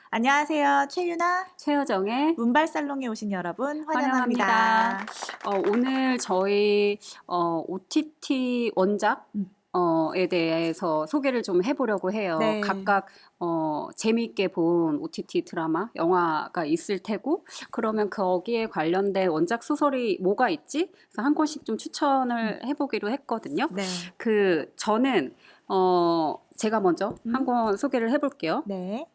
안녕하세요. 최유나 최여정의 문발 살롱에 오신 여러분 환영합니다. 환영합니다. 오늘 저희 OTT 원작 에 대해서 소개를 좀 해보려고 해요. 네. 각각 재미있게 본 OTT 드라마, 영화가 있을 테고, 그러면 거기에 관련된 원작 소설이 뭐가 있지? 그래서 한 권씩 좀 추천을 해보기로 했거든요. 네. 저는 제가 먼저 한 권 소개를 해볼게요. 네.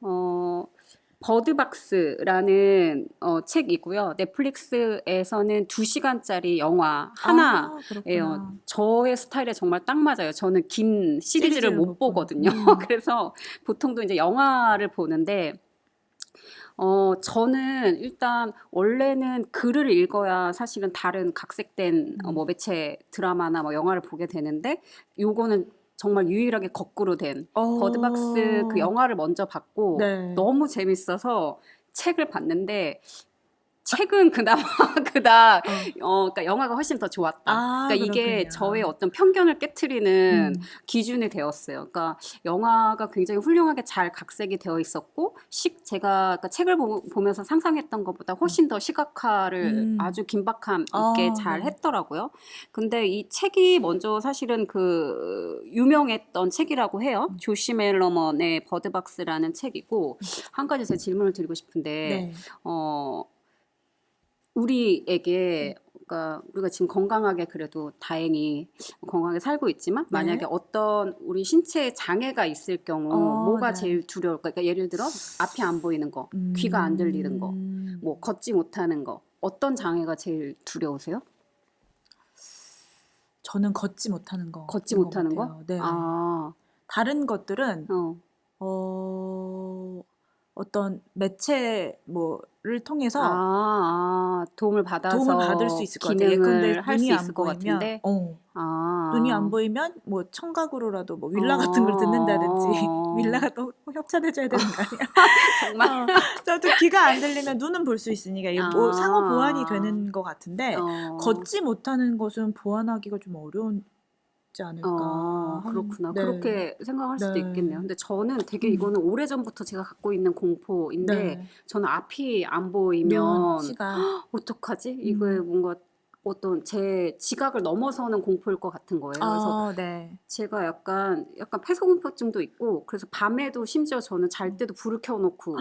버드박스라는 책이고요. 넷플릭스에서는 2시간짜리 영화 하나예요. 그렇구나. 저의 스타일에 정말 딱 맞아요. 저는 긴 시리즈를 못 보거든요. 그래서 보통도 이제 영화를 보는데, 저는 일단 원래는 글을 읽어야 사실은 다른 각색된 뭐 매체 드라마나 뭐 영화를 보게 되는데, 요거는 정말 유일하게 거꾸로 된 버드박스 그 영화를 먼저 봤고 네. 너무 재밌어서 책을 봤는데 책은 그나마 그닥 그러니까 영화가 훨씬 더 좋았다. 그러니까 이게 그렇군요. 저의 어떤 편견을 깨트리는 기준이 되었어요. 그러니까 영화가 굉장히 훌륭하게 잘 각색이 되어 있었고 제가 그러니까 책을 보면서 상상했던 것보다 훨씬 더 시각화를 아주 긴박함 있게 잘 네. 했더라고요. 근데 이 책이 먼저 사실은 그 유명했던 책이라고 해요. 조시 멜러먼의 버드박스라는 책이고 한 가지 제가 질문을 드리고 싶은데 네. 우리에게 그러니까 우리가 지금 건강하게 그래도 다행히 건강하게 살고 있지만 만약에 네. 어떤 우리 신체에 장애가 있을 경우 뭐가 네. 제일 두려울까? 그러니까 예를 들어 앞이 안 보이는 거, 귀가 안 들리는 거, 뭐 걷지 못하는 거, 어떤 장애가 제일 두려우세요? 저는 걷지 못하는 거. 걷지 못하는 거? 네. 다른 것들은 어떤 매체 뭐를 통해서 도움을 받아서 도움을 받을 수 있을 것 같아요. 기능을 할 수 눈이 안 있을 것 보이면, 같은데 눈이 안 보이면 뭐 청각으로라도 뭐 윌라 같은 걸 듣는다든지 윌라가 또 협찬해줘야 되는 거 아니야? 정말 저도 귀가 안 들리면 눈은 볼 수 있으니까 이게 뭐 상호 보완이 되는 것 같은데 걷지 못하는 것은 보완하기가 좀 어려운 지 않을까. 그렇구나. 네. 그렇게 생각할 수도 네. 있겠네요. 근데 저는 되게 이거는 오래전부터 제가 갖고 있는 공포인데 네. 저는 앞이 안 눈, 보이면 시각. 어떡하지? 이거에 뭔가 어떤 제 지각을 넘어서는 공포일 것 같은 거예요. 그래서 네. 제가 약간 폐소공포증도 있고 그래서 밤에도 심지어 저는 잘 때도 불을 켜놓고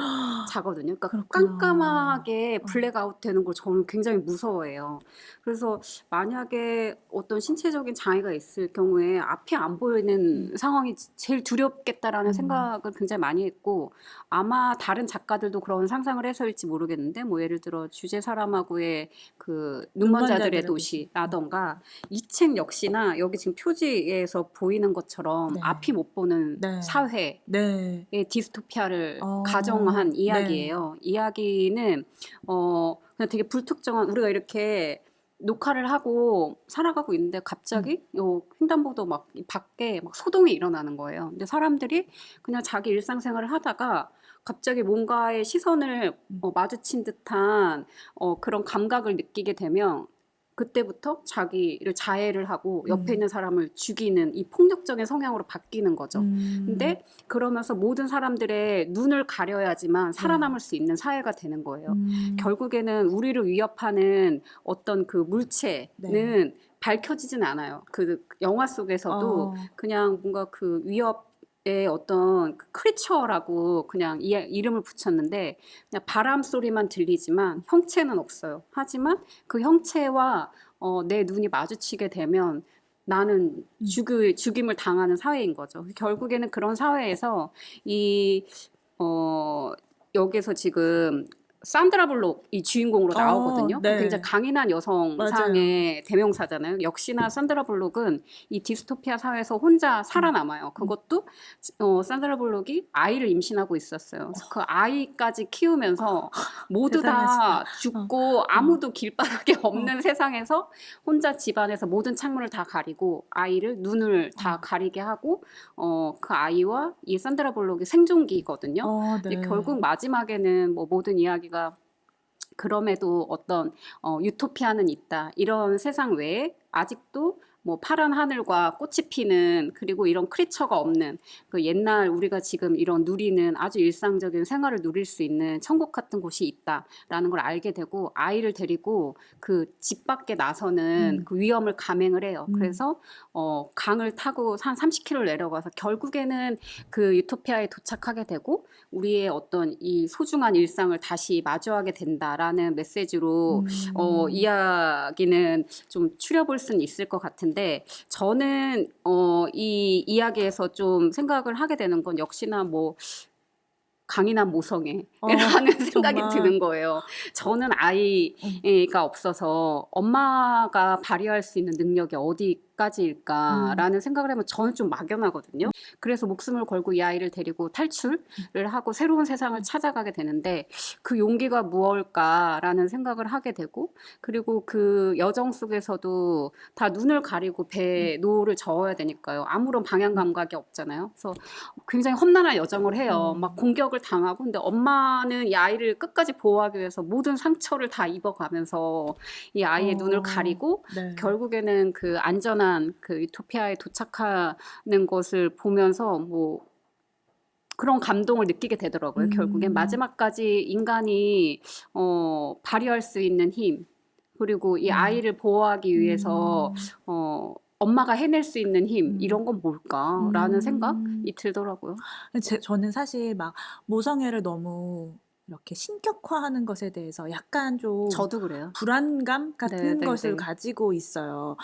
자거든요. 그러니까 그렇구나. 깜깜하게 블랙아웃 되는 걸 저는 굉장히 무서워해요. 그래서 만약에 어떤 신체적인 장애가 있을 경우에 앞이 안 보이는 상황이 제일 두렵겠다라는 생각을 굉장히 많이 했고 아마 다른 작가들도 그런 상상을 해서일지 모르겠는데 뭐 예를 들어 주제 사람하고의 그 눈먼 자들의 도시라던가 이 책 역시나 여기 지금 표지에서 보이는 것처럼 앞이 못 보는 사회의 디스토피아를 가정한 이야기예요. 이야기는 그냥 되게 불특정한 우리가 이렇게 녹화를 하고 살아가고 있는데 갑자기 요 횡단보도 막 밖에 막 소동이 일어나는 거예요. 근데 사람들이 그냥 자기 일상생활을 하다가 갑자기 뭔가의 시선을 마주친 듯한 그런 감각을 느끼게 되면 그때부터 자기를 자해를 하고 옆에 있는 사람을 죽이는 이 폭력적인 성향으로 바뀌는 거죠. 근데 그러면서 모든 사람들의 눈을 가려야지만 살아남을 수 있는 사회가 되는 거예요. 결국에는 우리를 위협하는 어떤 그 물체는 밝혀지진 않아요. 그 영화 속에서도 그냥 뭔가 그 위협의 어떤 그 크리처라고 그냥 이름을 붙였는데 그냥 바람 소리만 들리지만 형체는 없어요. 하지만 그 형체와 내 눈이 마주치게 되면 나는 죽임을 당하는 사회인 거죠. 결국에는 그런 사회에서 여기서 지금 산드라 블록이 주인공으로 나오거든요. 굉장히 강인한 여성상의 대명사잖아요. 역시나 산드라 블록은 이 디스토피아 사회에서 혼자 살아남아요. 그것도 산드라 블록이 아이를 임신하고 있었어요. 그래서 그 아이까지 키우면서 모두 다 죽고 아무도 길바닥에 없는 세상에서 혼자 집안에서 모든 창문을 다 가리고 아이를 눈을 다 가리게 하고 그 아이와 이 산드라 블록이 생존기거든요. 결국 마지막에는 뭐 모든 이야기가 그럼에도 어떤 유토피아는 있다. 이런 세상 외에 아직도 뭐 파란 하늘과 꽃이 피는 그리고 이런 크리처가 없는 그 옛날 우리가 지금 이런 누리는 아주 일상적인 생활을 누릴 수 있는 천국 같은 곳이 있다라는 걸 알게 되고 아이를 데리고 그 집 밖에 나서는 그 위험을 감행을 해요. 그래서 강을 타고 한 30km 내려가서 결국에는 그 유토피아에 도착하게 되고 우리의 어떤 이 소중한 일상을 다시 마주하게 된다라는 메시지로 이야기는 좀 추려볼 수는 있을 것 같은데 저는 이 이야기에서 좀 생각을 하게 되는 건 역시나 뭐 강인한 모성애라는 생각이 정말. 드는 거예요. 저는 아이가 없어서 엄마가 발휘할 수 있는 능력이 어디까지일까라는 생각을 하면 저는 좀 막연하거든요. 그래서 목숨을 걸고 이 아이를 데리고 탈출을 하고 새로운 세상을 찾아가게 되는데 그 용기가 무엇일까라는 생각을 하게 되고 그리고 그 여정 속에서도 다 눈을 가리고 배에 노를 저어야 되니까요. 아무런 방향 감각이 없잖아요. 그래서 굉장히 험난한 여정을 해요. 막 공격을 당하고 근데 엄마는 이 아이를 끝까지 보호하기 위해서 모든 상처를 다 입어가면서 이 아이의 눈을 가리고 네. 결국에는 그 안전한 그 유토피아에 도착하는 것을 보면서 뭐 그런 감동을 느끼게 되더라고요. 결국엔 마지막까지 인간이 발휘할 수 있는 힘 그리고 이 아이를 보호하기 위해서 엄마가 해낼 수 있는 힘 이런 건 뭘까라는 생각이 들더라고요. 저는 사실 막 모성애를 너무 이렇게 신격화하는 것에 대해서 약간 좀 저도 그래요. 불안감 같은 네, 것을 네. 가지고 있어요.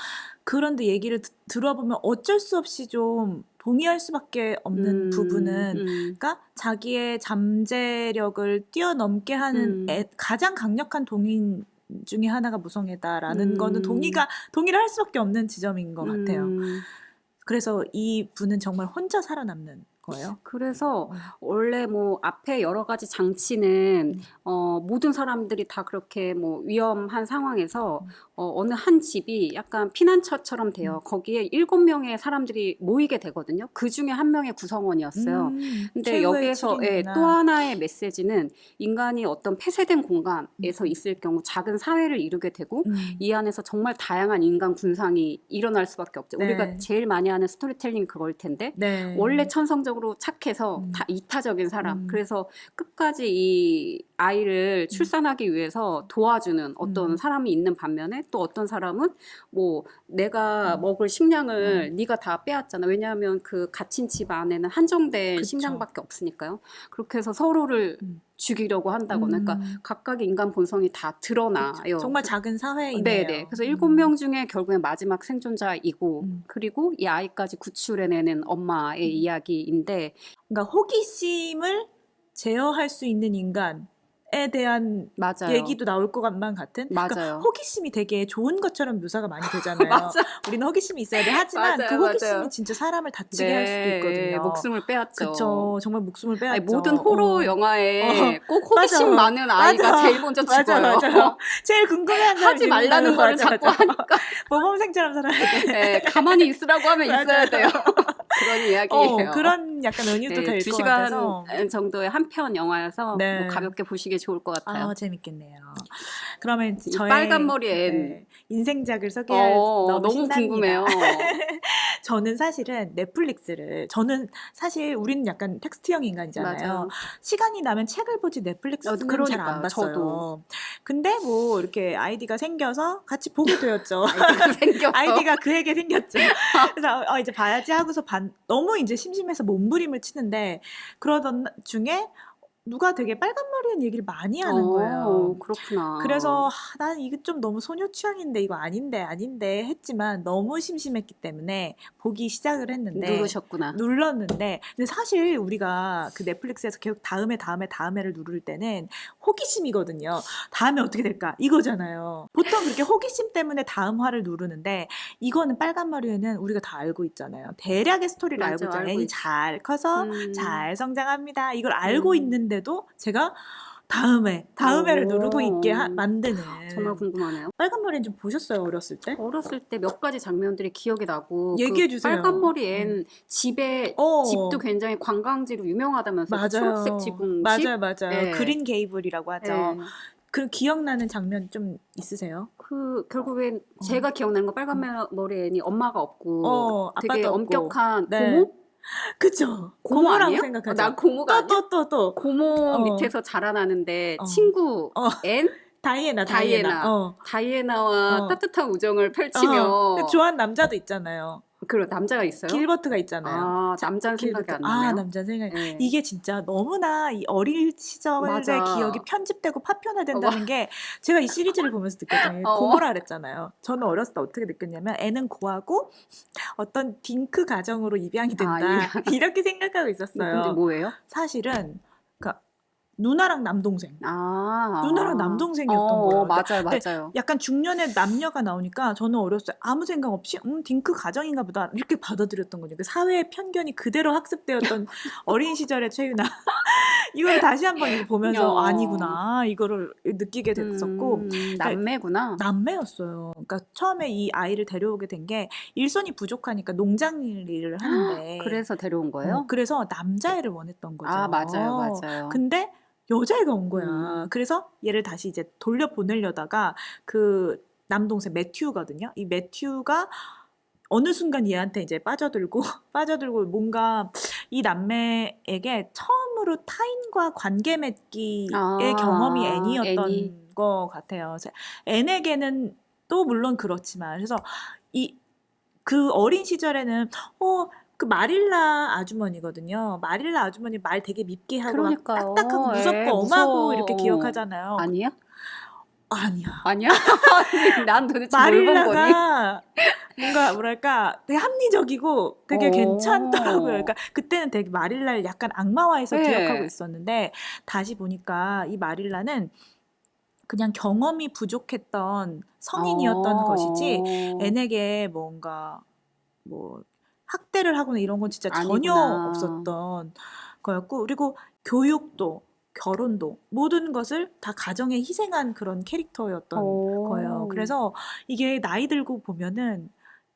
그런데 얘기를 들어보면 어쩔 수 없이 좀 동의할 수밖에 없는 부분은 그러니까 자기의 잠재력을 뛰어넘게 하는 가장 강력한 동인 중에 하나가 무성애다라는 거는 동의를 할 수밖에 없는 지점인 것 같아요. 그래서 이 분은 정말 혼자 살아남는 거예요. 그래서 원래 뭐 앞에 여러 가지 장치는 모든 사람들이 다 그렇게 뭐 위험한 상황에서 어느 한 집이 약간 피난처처럼 돼요. 거기에 7명의 사람들이 모이게 되거든요. 그 중에 한 명의 구성원이었어요. 근데 최후의 여기에서 칠인이구나. 또 하나의 메시지는 인간이 어떤 폐쇄된 공간에서 있을 경우 작은 사회를 이루게 되고 이 안에서 정말 다양한 인간 군상이 일어날 수밖에 없죠. 네. 우리가 제일 많이 하는 스토리텔링 그걸 텐데 네. 원래 천성적으로 착해서 다 이타적인 사람. 그래서 끝까지 이 아이를 출산하기 위해서 도와주는 어떤 사람이 있는 반면에 또 어떤 사람은 뭐 내가 먹을 식량을 네가 다 빼앗잖아. 왜냐하면 그 갇힌 집 안에는 한정된 그쵸. 식량밖에 없으니까요. 그렇게 해서 서로를 죽이려고 한다거나. 그러니까 각각의 인간 본성이 다 드러나요. 정말 작은 사회이네요. 네네. 그래서 7명 중에 결국엔 마지막 생존자이고 그리고 이 아이까지 구출해내는 엄마의 이야기인데 그러니까 호기심을 제어할 수 있는 인간에 대한 맞아요. 얘기도 나올 것만 같은. 맞아요. 그러니까 호기심이 되게 좋은 것처럼 묘사가 많이 되잖아요. 맞아. 우리는 호기심이 있어야 돼. 하지만 맞아요, 그 호기심이 맞아요. 진짜 사람을 다치게 할 수도 있거든요. 목숨을 빼앗죠. 그쵸. 정말 목숨을 빼앗죠. 아니, 모든 호러 영화에 꼭 호기심 맞아. 많은 아이가 맞아. 제일 먼저 죽어요. 맞아. 제일 궁금해하는 사람이 하지 말라는 거를 맞아, 자꾸 맞아. 하니까 모범생처럼 살아야 돼. 네, 가만히 있으라고 하면 맞아요. 있어야 돼요. 그런 이야기예요. 그런 약간 은유도 될 것 2시간 같아서. 정도의 한 편 영화여서 네. 뭐 가볍게 보시기 좋을 것 같아요. 재밌겠네요. 그러면 이 저의 빨간 머리 앤. 인생작을 소개할 너무 신납니다. 궁금해요. 저는 사실은 저는 사실 우리는 약간 텍스트형 인간이잖아요. 맞아요. 시간이 나면 책을 보지 넷플릭스는 잘 그러니까요. 안 봤어요. 저도. 근데 뭐 이렇게 아이디가 생겨서 같이 보게 되었죠. 아이디가 생겼어. 아이디가 그에게 생겼죠. 그래서 이제 봐야지 하고서 너무 이제 심심해서 몸부림을 치는데 그러던 중에 누가 되게 빨간 머리한 얘기를 많이 하는 거예요. 그렇구나. 그래서 난 이게 좀 너무 소녀 취향인데 이거 아닌데 했지만 너무 심심했기 때문에 보기 시작을 했는데 누르셨구나. 눌렀는데 근데 사실 우리가 그 넷플릭스에서 계속 다음에를 누를 때는 호기심이거든요. 다음에 어떻게 될까 이거잖아요. 보통 그렇게 호기심 때문에 다음 화를 누르는데 이거는 빨간 머리에는 우리가 다 알고 있잖아요. 대략의 스토리를 맞아, 알고 있잖아요. 알고 애니 있지. 잘 커서 잘 성장합니다. 이걸 알고 있는데도 제가 다음에를 누르고 있게 만드는. 정말 궁금하네요. 빨간 머리는 좀 보셨어요, 어렸을 때? 어렸을 때 몇 가지 장면들이 기억이 나고 얘기해 그 주세요. 빨간 머리엔 집도 굉장히 관광지로 유명하다면서요. 맞아요. 초록색 지붕 집. 맞아요. 네. 그린 게이블이라고 하죠. 네. 그 기억나는 장면 좀 있으세요? 결국엔 어. 제가 기억나는 건 빨간 머리 애니 엄마가 없고 되게 아빠도 없고. 엄격한 네. 고모? 그쵸. 고모 고모라고 아니에요? 생각하죠. 난 고모가 아니야? 또. 고모 밑에서 자라나는데 친구 앤? 다이애나. 다이애나와 따뜻한 우정을 펼치며 좋아하는 남자도 있잖아요. 그리고 남자가 있어요? 길버트가 있잖아요. 남자는 생각이 안 나네요. 남자 생각. 네. 이게 진짜 너무나 이 어린 시절의 맞아. 기억이 편집되고 파편화된다는 게 제가 이 시리즈를 보면서 느꼈던 게 고모라 그랬잖아요. 저는 어렸을 때 어떻게 느꼈냐면 애는 고하고 어떤 딩크 가정으로 입양이 된다. 이렇게 생각하고 있었어요. 근데 뭐예요? 사실은 그러니까 누나랑 남동생. 누나랑 남동생이었던 거예요. 맞아요. 약간 중년의 남녀가 나오니까 저는 어렸을 때 아무 생각 없이 딩크 가정인가 보다 이렇게 받아들였던 거죠. 그 사회의 편견이 그대로 학습되었던 어린 시절의 최유나. 이걸 다시 한번 이거 보면서 아니구나 이거를 느끼게 됐었고 남매구나. 남매였어요. 그러니까 처음에 이 아이를 데려오게 된 게 일손이 부족하니까 농장 일을 하는데 그래서 데려온 거예요? 그래서 남자애를 원했던 거죠. 맞아요. 근데 여자애가 온 거야. 그래서 얘를 다시 이제 돌려보내려다가 그 남동생 매튜거든요. 이 매튜가 어느 순간 얘한테 이제 빠져들고 뭔가 이 남매에게 처음으로 타인과 관계 맺기의 경험이 애니였던 것 같아요. 그래서 앤에게는 또 물론 그렇지만 그래서 그 어린 시절에는 그 마릴라 아주머니거든요. 마릴라 아주머니 말 되게 밉게 하고 그러니까요. 딱딱하고 무섭고 엄하고 이렇게 기억하잖아요. 아니야? 아니야? 난 도대체 뭘 본 거니? 마릴라가 뭔가 뭐랄까 되게 합리적이고 되게 괜찮더라고요. 그러니까 그때는 되게 마릴라를 약간 악마화해서 기억하고 있었는데 다시 보니까 이 마릴라는 그냥 경험이 부족했던 성인이었던 것이지 앤에게 뭔가 뭐 학대를 하거나 이런 건 진짜 전혀 없었던 거였고 그리고 교육도 결혼도 모든 것을 다 가정에 희생한 그런 캐릭터였던 거예요. 그래서 이게 나이 들고 보면은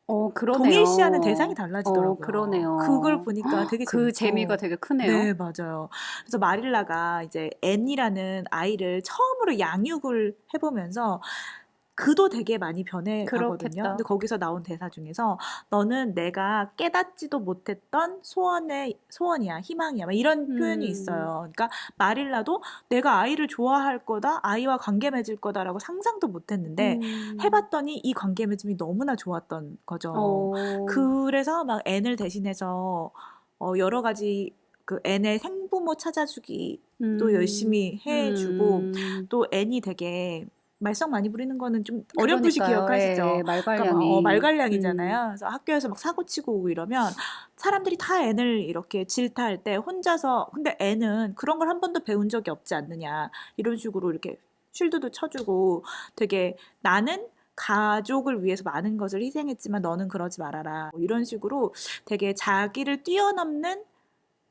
동일시하는 대상이 달라지더라고요. 그러네요. 그걸 보니까 되게 그 재미가 되게 크네요. 네, 맞아요. 그래서 마릴라가 이제 앤이라는 아이를 처음으로 양육을 해보면서 그도 되게 많이 변해가거든요. 근데 거기서 나온 대사 중에서 너는 내가 깨닫지도 못했던 소원이야, 희망이야, 막 이런 표현이 있어요. 그러니까 마릴라도 내가 아이를 좋아할 거다, 아이와 관계 맺을 거다라고 상상도 못했는데 해봤더니 이 관계 맺음이 너무나 좋았던 거죠. 그래서 막 앤을 대신해서 여러 가지 그 앤의 생부모 찾아주기 또 열심히 해주고 또 앤이 되게 말썽 많이 부리는 거는 좀 어렴풋이 기억하시죠? 말괄량이. 그러니까 말괄량이잖아요. 그래서 학교에서 막 사고 치고 오고 이러면 사람들이 다 앤을 이렇게 질타할 때 혼자서 근데 앤은 그런 걸 한 번도 배운 적이 없지 않느냐 이런 식으로 이렇게 쉴드도 쳐주고 되게 나는 가족을 위해서 많은 것을 희생했지만 너는 그러지 말아라 이런 식으로 되게 자기를 뛰어넘는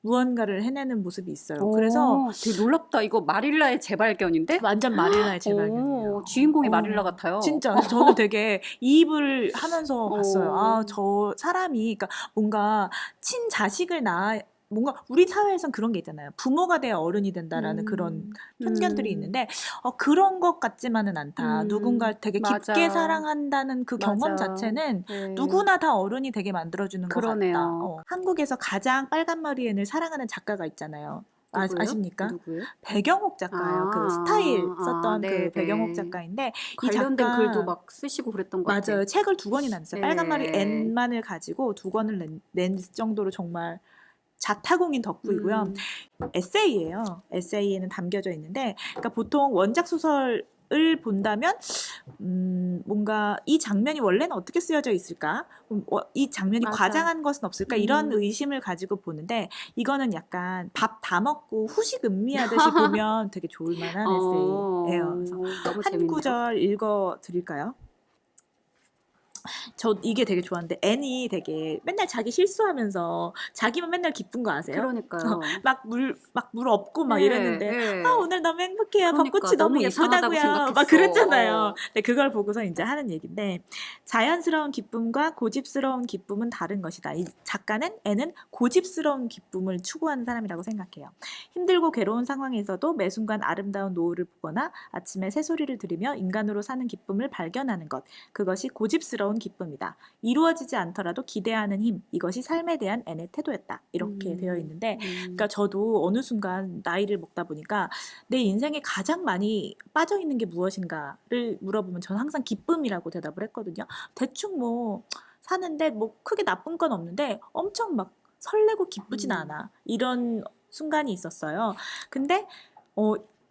무언가를 해내는 모습이 있어요. 그래서 되게 놀랍다. 이거 마릴라의 재발견인데? 완전 마릴라의 재발견이에요. 주인공이 마릴라 같아요. 진짜 저는 되게 이입을 하면서 봤어요. 저 사람이 그러니까 뭔가 친자식을 뭔가 우리 사회에선 그런 게 있잖아요. 부모가 돼야 어른이 된다라는 그런 편견들이 있는데 그런 것 같지만은 않다. 누군가 되게 깊게 사랑한다는 그 경험 자체는 누구나 다 어른이 되게 만들어주는 것 같다. 한국에서 가장 빨간머리 앤을 사랑하는 작가가 있잖아요. 아십니까? 누구예요? 배경옥 작가예요. 그 스타일 썼던 그 배경옥 작가인데 관련된 글도 막 쓰시고 그랬던 것 같아요. 맞아요. 책을 2권이나 냈어요. 빨간머리 앤만을 가지고 2권을 낸 정도로 정말 자타공인 덕후이고요. 에세이예요. 에세이에는 담겨져 있는데 그러니까 보통 원작 소설을 본다면 뭔가 이 장면이 원래는 어떻게 쓰여져 있을까? 이 장면이 과장한 것은 없을까? 이런 의심을 가지고 보는데 이거는 약간 밥 다 먹고 후식 음미하듯이 보면 되게 좋을 만한 에세이예요. 그래서 한 구절 읽어드릴까요? 저 이게 되게 좋았는데 N이 되게 맨날 자기 실수하면서 자기만 맨날 기쁜 거 아세요? 그러니까요. 막 물 없고 막 네, 이랬는데 아 네. 오늘 너무 행복해요. 그러니까 벚꽃이 너무 너무 이상하다고 예쁘다고요. 막 생각했어. 그랬잖아요. 근데 그걸 보고서 이제 하는 얘기인데 자연스러운 기쁨과 고집스러운 기쁨은 다른 것이다. 이 작가는 N은 고집스러운 기쁨을 추구하는 사람이라고 생각해요. 힘들고 괴로운 상황에서도 매 순간 아름다운 노을을 보거나 아침에 새소리를 들으며 인간으로 사는 기쁨을 발견하는 것. 그것이 고집스러운 기쁨이다. 이루어지지 않더라도 기대하는 힘. 이것이 삶에 대한 N의 태도였다. 이렇게 되어 있는데 그러니까 저도 어느 순간 나이를 먹다 보니까 내 인생에 가장 많이 빠져 있는 게 무엇인가를 물어보면 저는 항상 기쁨이라고 대답을 했거든요. 대충 뭐 사는데 뭐 크게 나쁜 건 없는데 엄청 막 설레고 기쁘진 않아. 이런 순간이 있었어요. 근데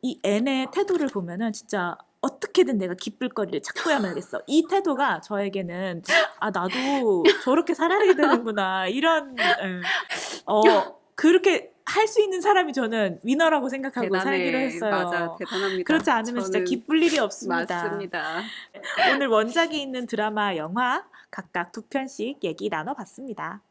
이 N의 태도를 보면은 진짜 어떻게든 내가 기쁠 거리를 찾고야 말겠어. 이 태도가 저에게는 아 나도 저렇게 살아야 되는구나 이런 그렇게 할 수 있는 사람이 저는 위너라고 생각하고 살기로 대단해. 맞아, 했어요. 대단합니다. 그렇지 않으면 진짜 저는 기쁠 일이 없습니다. 맞습니다. 오늘 원작이 있는 드라마, 영화 각각 2편씩 얘기 나눠봤습니다.